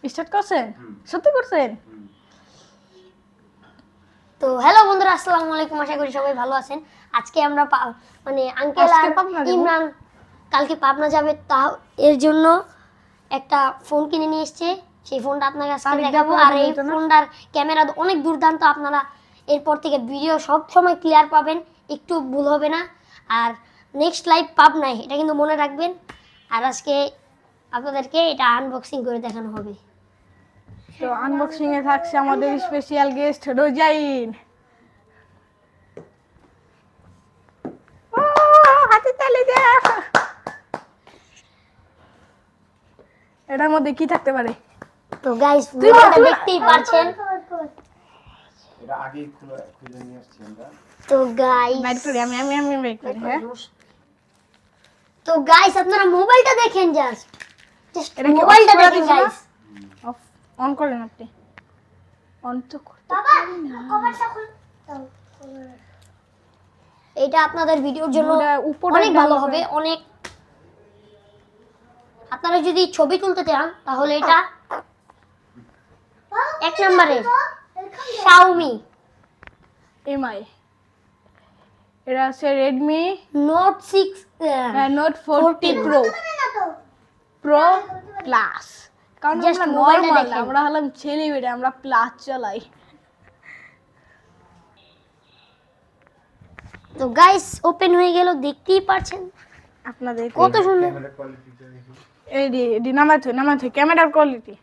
Start করছেন? সত্যি করছেন? তো হ্যালো বন্ধুরা, আসসালামু আলাইকুম। আশা করি সবাই ভালো আছেন। আজকে আমরা মানে আঙ্কেল আজকে আর পাবনা যাবো। ইমরান কালকে পাবনা যাবে, তা এর জন্য একটা ফোন কিনে নিয়ে এসেছে। সেই ফোনটা আপনাকে আজকে তারিখ দেখাবো। দেখানো আর এই যেত না? ফোনটার ক্যামেরা অনেক দুর্দান্ত। আপনারা এরপর থেকে ভিডিও সব সময় ক্লিয়ার পাবেন, একটু ভুল হবে না। আর নেক্সট লাইভ পাবনায়, এটা কিন্তু মনে রাখবেন। আর আজকে আপনাদেরকে এটা আনবক্সিং করে দেখানো হবে। তো আনবক্সিং এ থাকছে আমাদের স্পেশাল গেস্ট রোজাইন। ও হাতে তালি দে। এটার মধ্যে কি থাকতে পারে? তো গাইস, ভিডিওটা দেখতেই পাচ্ছেন। এটা আগেই খুলে নিয়ে আসছি আমরা। তো গাইস, বাইট করি আমি বাইট করি। হ্যাঁ, তো গাইস আপনারা মোবাইলটা দেখেন, জাস্ট এটা কি মোবাইলটা off করে দেখেন দিছো না? গাইস। অফ অন করেন আপনি। অন তো করতে বাবা কভারটা খুল দাও। এটা আপনাদের ভিডিওর জন্য দুটা উপরে অনেক ভালো ডান হবে, অনেক। আপনারা যদি ছবি তুলতে চান তাহলে এটা এক নম্বরে Xiaomi এমআই। এটা আছে Redmi Note 6 note 40 pro pro plus. কারণ Just আমরা মোবাইলটা নরমাল, দেখেন। আমরা হলাম ছেলেমেয়ে, আমরা প্লাস চালাই। তো গাইস ওপেন হয়ে গেল, দেখতেই পাচ্ছেন আপনাদের কত সুন্দর ক্যামেরা কোয়ালিটিটা দেখি। এই নামাতে ক্যামেরার কোয়ালিটি।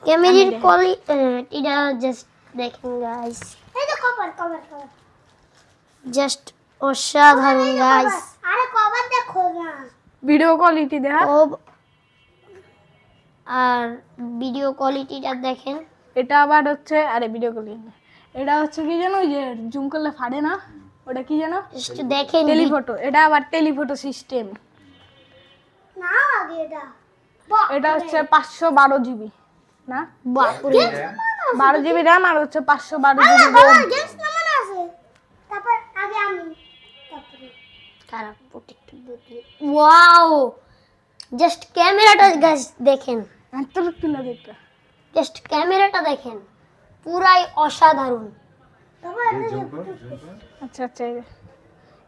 ক্যামেরার কোয়ালিটিটা জাস্ট দেখেন গাইস। এই যে কভার জাস্ট অসাধারণ গাইস। আরে কভার দেখো না। ভিডিও কোয়ালিটি দেখা। আর ভিডিও কোয়ালিটিটা দেখেন। এটা আবার হচ্ছে, আরে ভিডিও কোয়ালিটি এটা হচ্ছে কি জানো, ওই যে জুম করলে ফাড়ে না, ওটা কি জানো, জাস্ট দেখেন। টেলিফটো। এটা আবার টেলিফটো সিস্টেম। না আগে এটা হচ্ছে 512 জিবি না, বাপরে 12 জিবি র্যাম আর হচ্ছে 512 জিবি রোম। গেমস নামানো আছে। তারপর আগে আমি তারপরে খারাপ প্রোটেক্ট দিতে। ওয়াও, জাস্ট ক্যামেরাটা গাইস দেখেন। এত তুলে দেখতে। জাস্ট ক্যামেরাটা দেখেন, পুরাই অসাধারণ। জুম কর। আচ্ছা এই যে।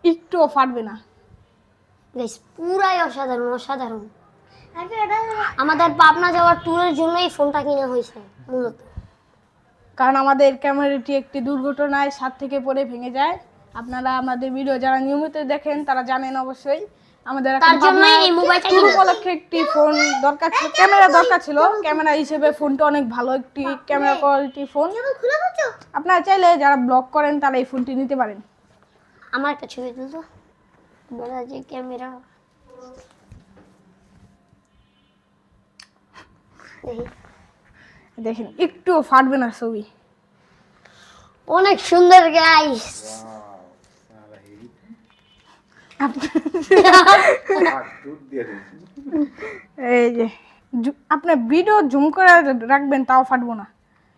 একটুও ফাটবে না গাইস পুরাই অসাধারণ। আমাদের পাবনা যাওয়ার ট্যুরের জন্য এই ফোনটা কিনা হয়েছে মূলত। কারণ আমাদের ক্যামেরাটি একটি দুর্ঘটনায় ছাদ থেকে পড়ে ভেঙে যায়। আপনারা আমাদের ভিডিও যারা নিয়মিত দেখেন তারা জানেন অবশ্যই। আমাদের তার জন্যই এই মোবাইলটা ট্যুর কিনা। উপলক্ষে একটি ফোন দরকার ছিল, ক্যামেরা দরকার ছিল। ক্যামেরা হিসেবে ফোনটা অনেক ভালো একটি ক্যামেরা কোয়ালিটি ফোন। আপনারা চাইলে যারা ব্লগ করেন তারা এই ফোনটি নিতে পারেন। আমার একটা ছবি তুলতো, বলা যে ক্যামেরা দেখেন একটুও ফাটবে না ছবি। অনেক সুন্দর গাইস। সারা হিট আপ- আর দুধ দিয়ে দিয়েছি। এই যে আপনি ভিডিও জুম করে রাখবেন তাও ফাটবো না।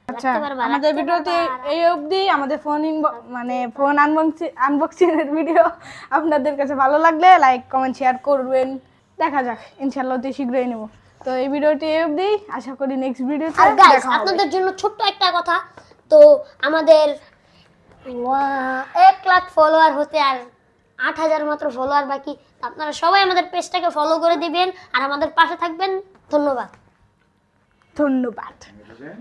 আচ্ছা, রাখতে পারবা, আমাদের রাখতে ভিডিওতে পারবা। এই অবধি। আমাদের ফোন আনবক্সিং এর ভিডিও আপনাদের কাছে ভালো লাগলে লাইক কমেন্ট শেয়ার করবেন। দেখা যাক, ইনশাআল্লাহ অতি শীঘ্রই নেব। তো এই ভিডিওটি এই অবধি, আশা করি নেক্সট ভিডিওতে আর গাইস দেখা হবে। আপনাদের জন্য ছোট্ট একটা কথা। তো আমাদের 1 লাখ ফলোয়ার হতে আর 8,000 মাত্র ফলোয়ার বাকি। আপনারা সবাই আমাদের পেজটাকে ফলো করে দিবেন আর আমাদের পাশে থাকবেন। ধন্যবাদ। ধন্যবাদ। বুঝলেন?